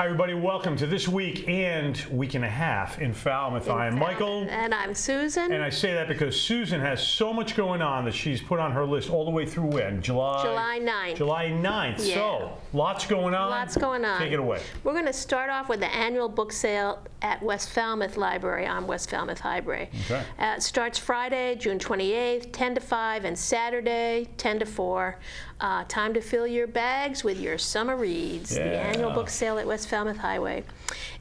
Hi everybody, welcome to this week and week and a half in Falmouth. I am Michael. And I'm Susan. And I say that because Susan has so much going on that she's put on her list all the way through when? July 9th. July 9th. Yeah. So, lots going on. Lots going on. Take it away. We're going to start off with the annual book sale at West Falmouth Library on West Falmouth Highway. Okay. It starts Friday, June 28th, 10 to 5, and Saturday, 10 to 4. Time to fill your bags with your summer reads. Yeah. The annual book sale at West Falmouth Highway.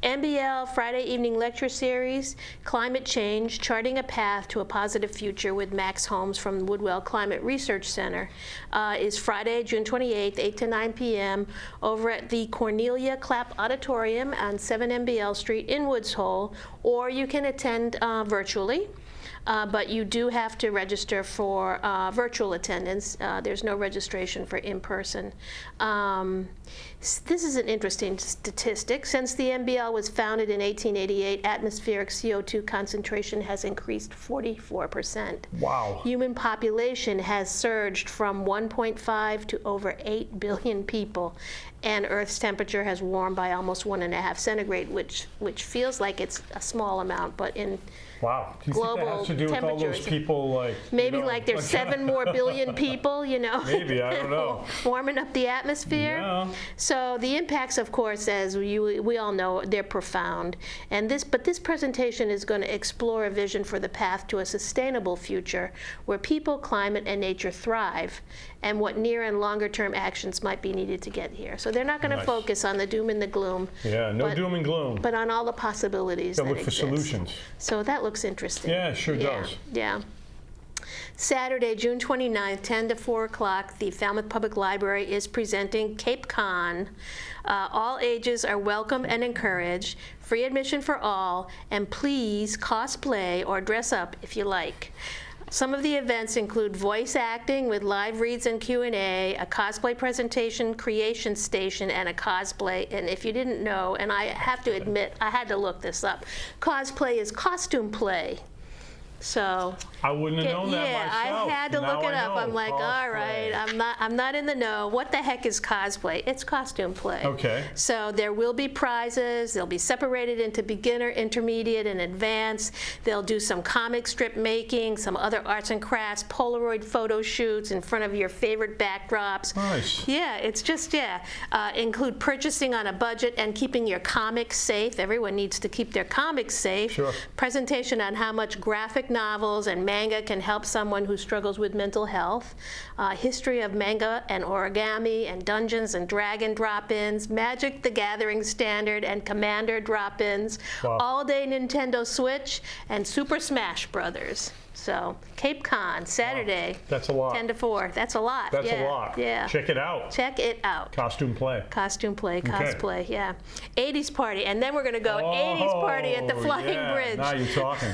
NBL Friday evening lecture series, Climate Change, Charting a Path to a Positive Future with Max Holmes from Woodwell Climate Research Center is Friday, June 28th, 8 to 9 p.m. over at the Cornelia Clapp Auditorium on 7 NBL Street in Woods Hole, or you can attend virtually. But you do have to register for virtual attendance. There's no registration for in-person. This is an interesting statistic. Since the NBL was founded in 1888, atmospheric CO2 concentration has increased 44%. Wow. Human population has surged from 1.5 to over 8 billion people, and Earth's temperature has warmed by almost 1.5 centigrade, which feels like it's a small amount, but in wow. Do you global think that has to do with all those people, like maybe you know, like there's 7 more billion people, you know, maybe, I don't know, warming up the atmosphere. Yeah. So the impacts, of course, as we all know, they're profound. And this presentation is going to explore a vision for the path to a sustainable future where people, climate, and nature thrive, and what near and longer term actions might be needed to get here. So they're not going to focus on the doom and the gloom. Yeah, no doom and gloom. But on all the possibilities They'll that look for exist. Solutions. So that looks interesting. Yeah, it sure does. Yeah. Saturday, June 29th, 10 to 4 o'clock, the Falmouth Public Library is presenting Cape Cod. All ages are welcome and encouraged, free admission for all, and please cosplay or dress up if you like. Some of the events include voice acting with live reads and Q&A, a cosplay presentation creation station, and a cosplay. And if you didn't know, and I have to admit, I had to look this up, cosplay is costume play. So I wouldn't have known that myself. Yeah, I had to look it up. I'm like, cosplay. all right, I'm not in the know. What the heck is cosplay? It's costume play. Okay. So there will be prizes. They'll be separated into beginner, intermediate, and advanced. They'll do some comic strip making, some other arts and crafts, Polaroid photo shoots in front of your favorite backdrops. Nice. Yeah, it's just, include purchasing on a budget and keeping your comics safe. Everyone needs to keep their comics safe. Sure. Presentation on how much graphic novels and manga can help someone who struggles with mental health. History of manga and origami and Dungeons and Dragon drop-ins, Magic the Gathering Standard and Commander drop-ins, Wow. all-day Nintendo Switch, and Super Smash Brothers. So, Cape Cod, Saturday. Wow. That's a lot. 10 to 4. That's a lot. That's a lot. Yeah. Check it out. Check it out. Costume play. Costume play, cosplay, yeah. 80s party, and then we're going to go 80s party at the Flying Bridge. Now you're talking.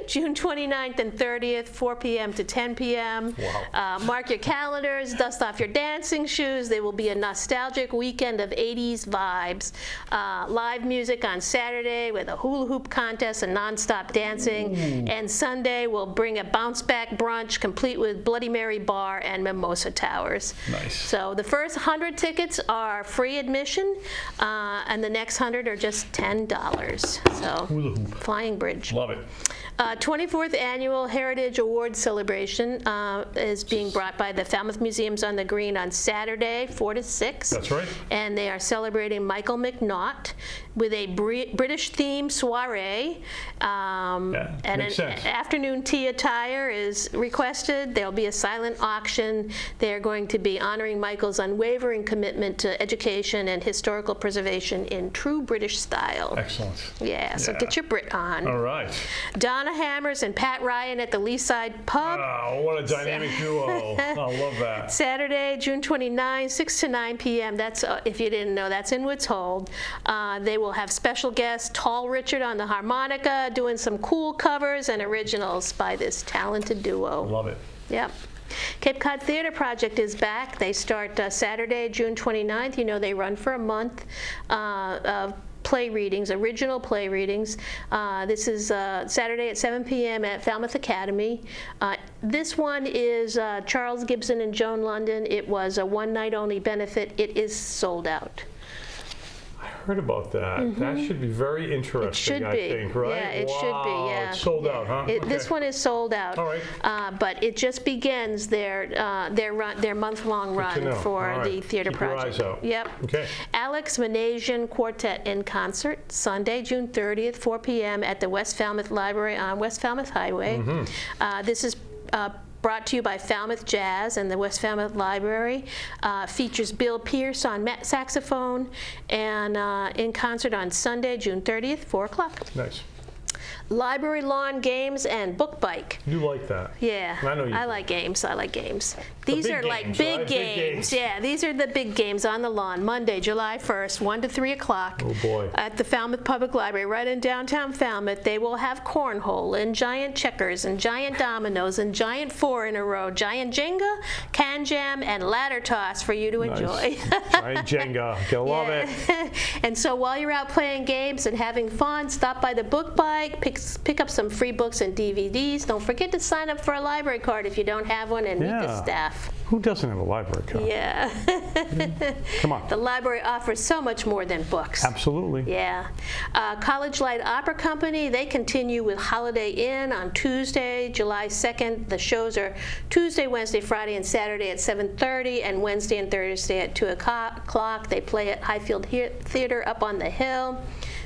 June 29th and 30th, 4 p.m. to 10 p.m. Wow. Mark your calendars, dust off your dancing shoes. There will be a nostalgic weekend of 80s vibes. Live music on Saturday with a hula hoop contest and nonstop dancing. Ooh. And Sunday we'll bring a bounce back brunch complete with Bloody Mary bar and mimosa towers. Nice. So the first 100 tickets are free admission, and the next 100 are just $10. So Hula hoop. Flying Bridge. Love it. 24th Annual Heritage Awards Celebration is being brought by the Falmouth Museums on the Green on Saturday, 4 to 6. That's right. And they are celebrating Michael McNaught with a British-themed soiree. And makes sense. Afternoon tea attire is requested. There'll be a silent auction. They're going to be honoring Michael's unwavering commitment to education and historical preservation in true British style. Excellent. Yeah, so get your Brit on. All right. Donna Hammers and Pat Ryan at the Leaside Pub. Oh, what a dynamic duo. I love that. Saturday, June 29, 6 to 9 p.m. That's, if you didn't know, that's in Woods Hole. They will have special guests, Tall Richard on the harmonica, doing some cool covers and originals by this talented duo. Love it. Yep. Cape Cod Theater Project is back. They start Saturday, June 29th. You know, they run for a month of play readings, original play readings. This is Saturday at 7 p.m. at Falmouth Academy. This one is Charles Gibson and Joan London. It was a one-night only benefit. It is sold out. I heard heard about that. That should be very interesting, should I be. think, right? Yeah, it should be, yeah. It's sold out, huh? This one is sold out. All right. But it just begins their month-long run know. for All right. the theater Keep your project. eyes out. Yep. Okay. Alex Manasian Quartet in concert, Sunday, June 30th, 4 p.m. at the West Falmouth Library on West Falmouth Highway. This is brought to you by Falmouth Jazz and the West Falmouth Library. Features Bill Pierce on saxophone, and in concert on Sunday, June 30th, 4 o'clock. Nice. Library lawn games and book bike. You like that? Yeah, I know you do. like games. I like games. These big are like games, big right? games. Big games. Yeah, these are the big games on the lawn. Monday, July 1st, 1 to 3 o'clock. Oh boy. At the Falmouth Public Library, right in downtown Falmouth. They will have cornhole and giant checkers and giant dominoes and giant 4 in a row, giant Jenga, can jam, and ladder toss for you to enjoy. Giant Jenga. Gotta love it. And so while you're out playing games and having fun, stop by the book bike, pick up some free books and DVDs. Don't forget to sign up for a library card if you don't have one, and meet the staff. Who doesn't have a library card? Yeah. Come on. The library offers so much more than books. Absolutely. Yeah. College Light Opera Company, they continue with Holiday Inn on Tuesday, July 2nd. The shows are Tuesday, Wednesday, Friday, and Saturday at 7:30, and Wednesday and Thursday at 2 o'clock. They play at Highfield Theater up on the hill.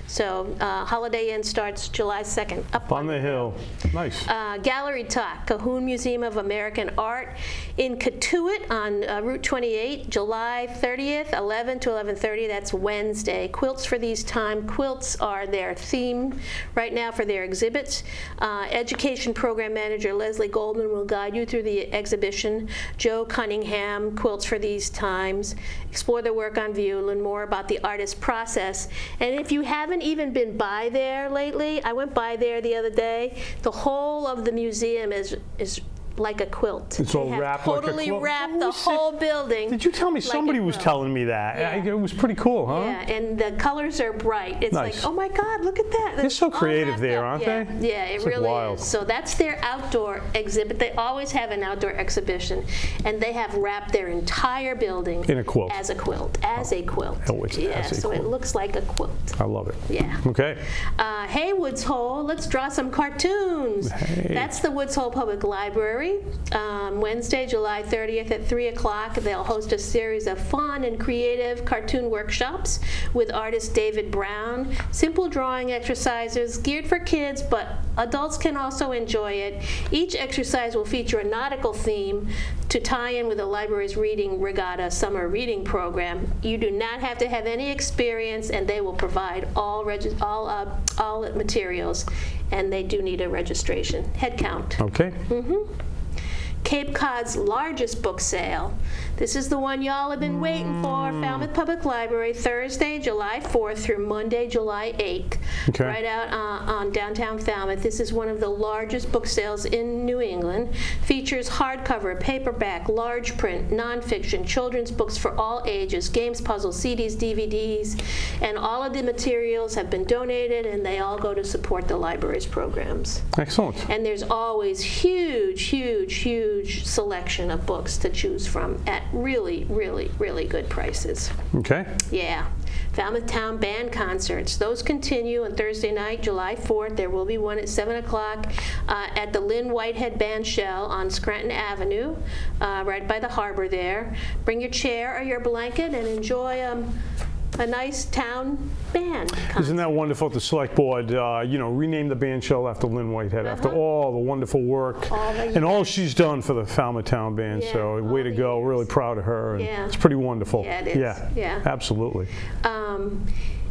So Holiday Inn starts July 2nd. Up on the hill. Nice. Gallery Talk, Cahoon Museum of American Art in Cotuit on Route 28, July 30th, 11 to 11:30. That's Wednesday. Quilts for these time. Quilts are their theme right now for their exhibits. Education Program Manager Leslie Goldman will guide you through the exhibition. Joe Cunningham, Quilts for These Times. Explore their work on view, learn more about the artist process. And if you haven't even been by there lately, I went by there the other day. The whole of the museum is like a quilt. It's all wrapped like a quilt. Totally wrapped the whole building. Did you tell me like somebody was telling me that? Yeah. It was pretty cool, huh? Yeah, and the colors are bright. It's nice. like, oh my God, look at that. They're so creative there, aren't they? Yeah, it really is. So that's their outdoor exhibit. They always have an outdoor exhibition, and they have wrapped their entire building in a quilt. As a quilt. As a quilt. Oh, it's as a so quilt. It looks like a quilt. I love it. Yeah. Okay. Hey, Woods Hole, let's draw some cartoons. Hey. That's the Woods Hole Public Library. Wednesday, July 30th at 3 o'clock. They'll host a series of fun and creative cartoon workshops with artist David Brown. Simple drawing exercises geared for kids, but adults can also enjoy it. Each exercise will feature a nautical theme to tie in with the library's Reading Regatta summer reading program. You do not have to have any experience, and they will provide all materials, and they do need a registration. Head count. Okay. Cape Cod's largest book sale. This is the one y'all have been waiting for. Falmouth Public Library, Thursday, July 4th through Monday, July 8th. Okay. Right out on downtown Falmouth. This is one of the largest book sales in New England. Features hardcover, paperback, large print, nonfiction, children's books for all ages, games, puzzles, CDs, DVDs, and all of the materials have been donated, and they all go to support the library's programs. Excellent. And there's always huge selection of books to choose from at really, really, really good prices. Okay. Yeah. Falmouth Town Band concerts. Those continue on Thursday night, July 4th. There will be one at 7 o'clock at the Lynn Whitehead Band Shell on Scranton Avenue, right by the harbor there. Bring your chair or your blanket and enjoy a nice town band concert. Isn't that wonderful? The select board, renamed the band shell after Lynn Whitehead, after all the wonderful work and all she's done for the Falmouth Town Band. Yeah, so way to go. Really proud of her. And Yeah. It's pretty wonderful. Yeah, it is. Yeah. Absolutely.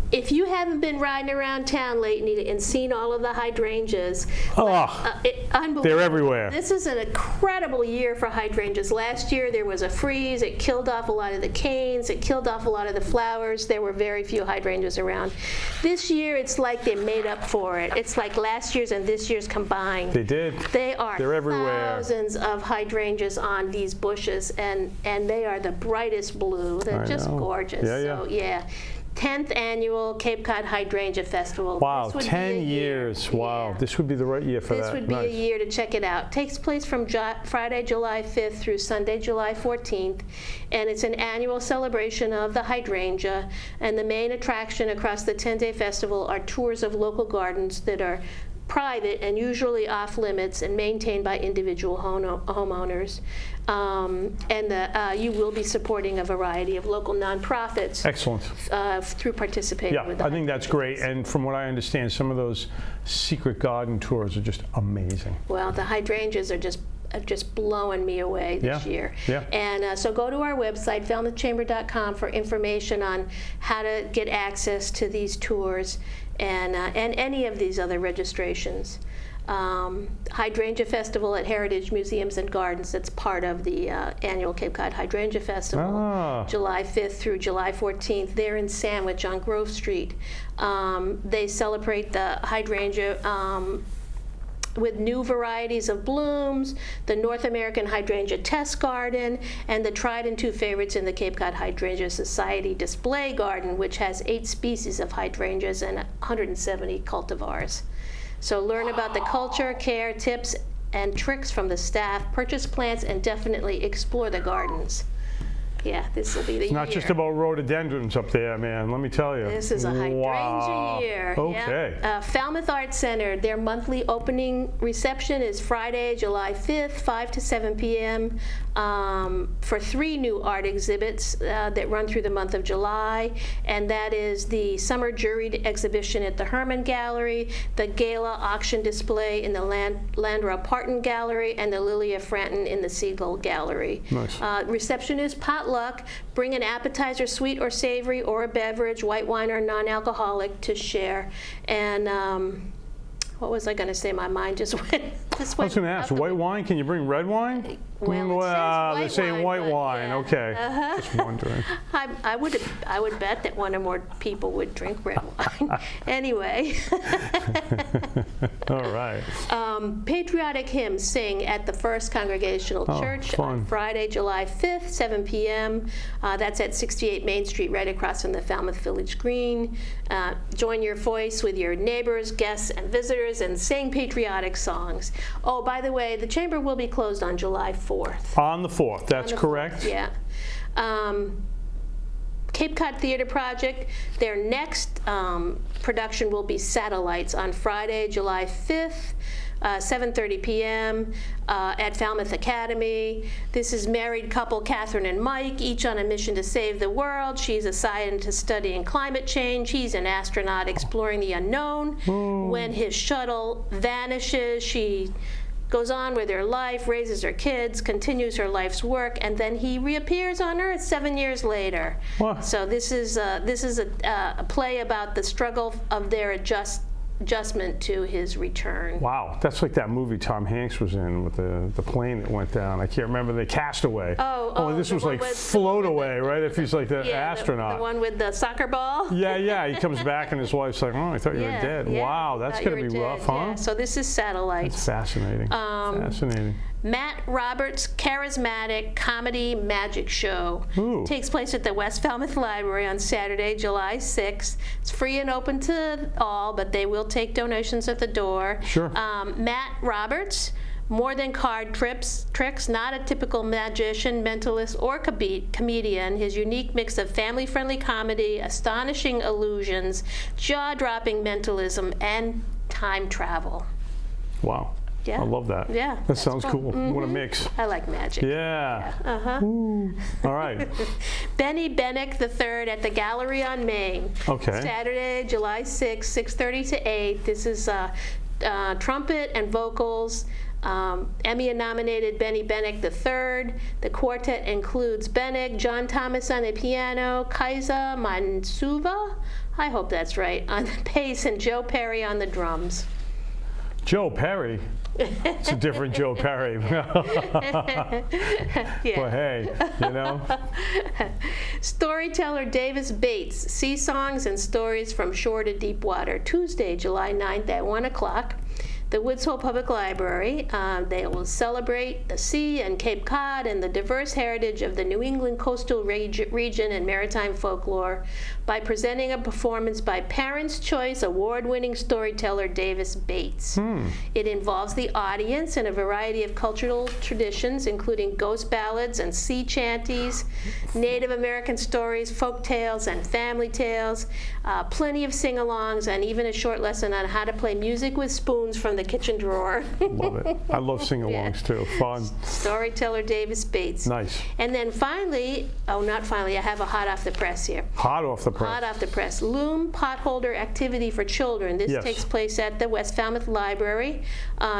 If you haven't been riding around town lately and seen all of the hydrangeas, unbelievable. They're everywhere. This is an incredible year for hydrangeas. Last year there was a freeze. It killed off a lot of the canes. It killed off a lot of the flowers. There were very few hydrangeas around. This year it's like they made up for it. It's like last year's and this year's combined. They did. They're everywhere. Thousands of hydrangeas on these bushes, and they are the brightest blue. They're just gorgeous. Yeah, So yeah. 10th Annual Cape Cod Hydrangea Festival. Wow, This would be 10 a year. years. Wow, Yeah. this would be the right year for that. This would be a year to check it out. Takes place from Friday, July 5th through Sunday, July 14th, and it's an annual celebration of the hydrangea. And the main attraction across the 10-day festival are tours of local gardens that are private and usually off limits and maintained by individual homeowners. You will be supporting a variety of local nonprofits. Excellent. Through participating Yeah, with the I think that's great. And from what I understand, some of those secret garden tours are just amazing. Well, the hydrangeas are just blowing me away this year. Yeah. And so go to our website, falmouthchamber.com, for information on how to get access to these tours and any of these other registrations. Hydrangea Festival at Heritage Museums and Gardens, that's part of the annual Cape Cod Hydrangea Festival, July 5th through July 14th. They're in Sandwich on Grove Street. They celebrate the hydrangea with new varieties of blooms, the North American Hydrangea Test Garden, and the tried and true favorites in the Cape Cod Hydrangea Society Display Garden, which has 8 species of hydrangeas and 170 cultivars. So learn about the culture, care, tips, and tricks from the staff, purchase plants, and definitely explore the gardens. Yeah, this will be the year. It's not just about rhododendrons up there, man, let me tell you. This is a hydrangea year. Okay. Yeah. Falmouth Arts Center, their monthly opening reception is Friday, July 5th, 5 to 7 p.m. For 3 new art exhibits that run through the month of July, and that is the Summer Juried Exhibition at the Herman Gallery, the Gala Auction Display in the Landra Parton Gallery, and the Lilia Franton in the Siegel Gallery. Nice. Reception is potluck. Bring an appetizer, sweet or savory, or a beverage, white wine or non-alcoholic, to share. And what was I going to say? My mind just went. I was going to ask, white wine? Can you bring red wine? Well, they're saying white wine. Yeah. Okay. Just wondering. I would bet that one or more people would drink red wine. Anyway. All right. Patriotic hymns sing at the First Congregational Church on Friday, July 5th, 7 p.m. That's at 68 Main Street, right across from the Falmouth Village Green. Join your voice with your neighbors, guests, and visitors and sing patriotic songs. Oh, by the way, the chamber will be closed on July 4th. On the 4th, that's correct? 4th, yeah. Cape Cod Theater Project, their next production will be Satellites on Friday, July 5th, 7:30 p.m. At Falmouth Academy. This is married couple Catherine and Mike, each on a mission to save the world. She's a scientist studying climate change. He's an astronaut exploring the unknown. When his shuttle vanishes, she goes on with her life, raises her kids, continues her life's work, and then he reappears on Earth 7 years later. What? So this is a play about the struggle of their adjustment to his return. Wow, that's like that movie Tom Hanks was in with the plane that went down. I can't remember, the Castaway. This was like Float Away, right? If he's like the astronaut. The one with the soccer ball? Yeah, he comes back and his wife's like, oh, I thought you were dead. Yeah, wow, that's going to be rough, huh? Yeah. So this is Satellites. That's fascinating. Fascinating. Matt Roberts' charismatic comedy magic show takes place at the West Falmouth Library on Saturday, July 6th. It's free and open to all, but they will take donations at the door. Sure. Matt Roberts, more than card tricks, not a typical magician, mentalist, or comedian. His unique mix of family-friendly comedy, astonishing illusions, jaw-dropping mentalism, and time travel. Wow. Yeah. I love that. Yeah. That sounds cool. What a mix. I like magic. Yeah. All right. Benny Bennick III at the Gallery on Main. Okay. Saturday, July 6th, 6:30 to 8. This is trumpet and vocals. Emmy-nominated Benny Bennick III. The quartet includes Bennick, John Thomas on the piano, Kaisa Mansuva, I hope that's right, on the bass, and Joe Perry on the drums. Joe Perry? It's a different Joe Perry. Well, hey, you know. Storyteller Davis Bates, Sea Songs and Stories from Shore to Deep Water, Tuesday, July 9th at 1 o'clock. the Woods Hole Public Library. They will celebrate the sea and Cape Cod and the diverse heritage of the New England coastal region and maritime folklore by presenting a performance by Parents' Choice award-winning storyteller Davis Bates. It involves the audience in a variety of cultural traditions, including ghost ballads and sea chanties, Native American stories, folk tales, and family tales, plenty of sing-alongs, and even a short lesson on how to play music with spoons from the kitchen drawer. Love it. I love sing-alongs too. Fun. Storyteller Davis Bates. Nice. And then finally, oh, not finally, I have a hot off the press here. Hot off the press. Hot off the press. Loom potholder activity for children. This takes place at the West Falmouth Library,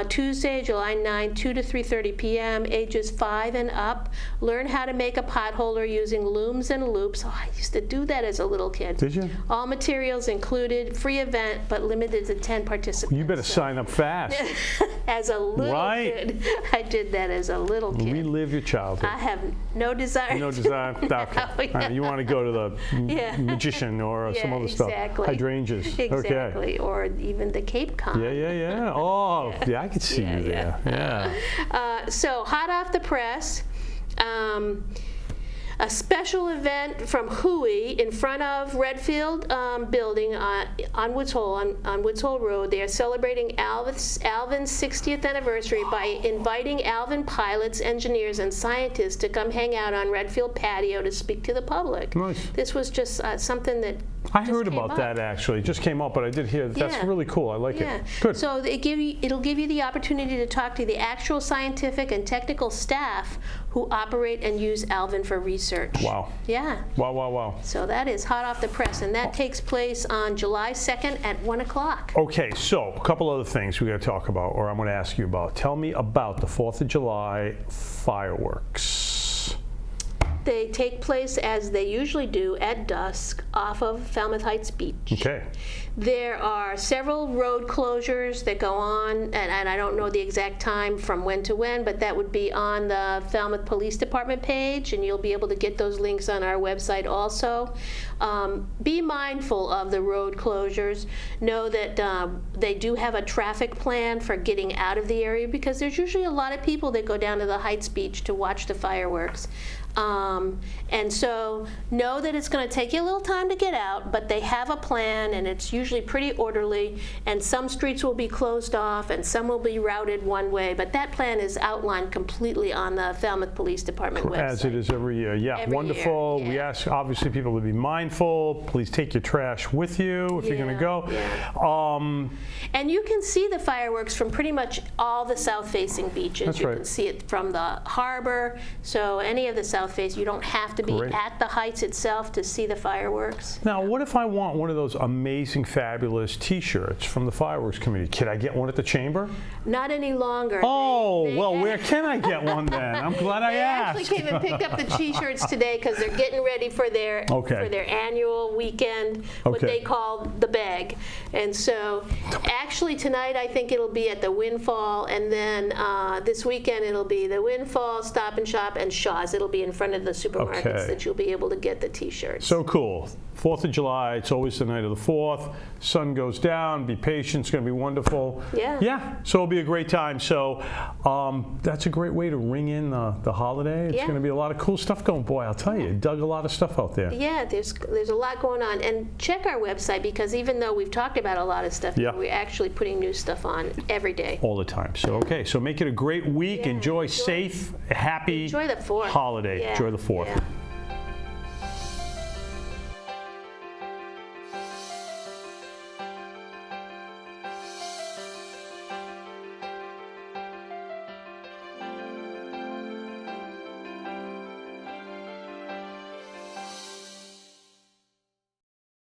Tuesday, July 9, 2 to 3:30 p.m., ages 5 and up. Learn how to make a potholder using looms and loops. Oh, I used to do that as a little kid. Did you? All materials included, free event, but limited to 10 participants. You better sign up fast. As a little kid. I did that as a little kid. Relive your childhood. I have no desire. No desire. Okay. All right, you want to go to the magician or some other stuff. Hydrangeas. Exactly. Okay. Or even the Cape Cod. Yeah. Oh, yeah, I could see you there. Yeah. So, hot off the press. A special event from Hui in front of Redfield building on Woods Hole, on Woods Hole Road. They are celebrating Alvin's 60th anniversary by inviting Alvin pilots, engineers, and scientists to come hang out on Redfield patio to speak to the public. Nice. This was just something that I heard about that actually. It just came up, but I did hear that. That's really cool. I like it. Good. So it'll give you the opportunity to talk to the actual scientific and technical staff who operate and use Alvin for research. Wow. Yeah. Wow. So that is hot off the press, and that takes place on July 2nd at 1 o'clock. Okay, so a couple other things we got to talk about, or I'm going to ask you about. Tell me about the 4th of July fireworks. They take place, as they usually do, at dusk off of Falmouth Heights Beach. Okay. There are several road closures that go on, and I don't know the exact time from when to when, but that would be on the Falmouth Police Department page, and you'll be able to get those links on our website also. Be mindful of the road closures. Know that they do have a traffic plan for getting out of the area, because there's usually a lot of people that go down to the Heights Beach to watch the fireworks. And so know that it's going to take you a little time to get out, but they have a plan, and it's usually pretty orderly, and some streets will be closed off and some will be routed one way, but that plan is outlined completely on the Falmouth Police Department website. As it is every year. Yeah, every wonderful. year, We ask obviously people to be mindful. Please take your trash with you if you're going to go. And you can see the fireworks from pretty much all the south-facing beaches. That's you right. can see it from the harbor, so any of the south face, you don't have to be at the Heights itself to see the fireworks. Now, what if I want one of those amazing, fabulous T-shirts from the fireworks committee? Can I get one at the chamber? Not any longer. Oh, well, where can I get one then? I'm glad I asked. They actually came and picked up the T-shirts today because they're getting ready for their annual weekend, what they call the bag. And so, actually tonight I think it'll be at the Windfall, and then this weekend it'll be the Windfall, Stop and Shop, and Shaw's. It'll be in front of the supermarkets that you'll be able to get the T-shirts. So cool. 4th of July, it's always the night of the 4th. Sun goes down, be patient, it's going to be wonderful. Yeah, so it'll be a great time. So that's a great way to ring in the holiday. It's going to be a lot of cool stuff going. Boy, I'll tell you, dug a lot of stuff out there. Yeah, there's a lot going on. And check our website, because even though we've talked about a lot of stuff, we're actually putting new stuff on every day. All the time. So, so make it a great week. Enjoy safe, happy Enjoy the 4th. holiday. Enjoy the 4th.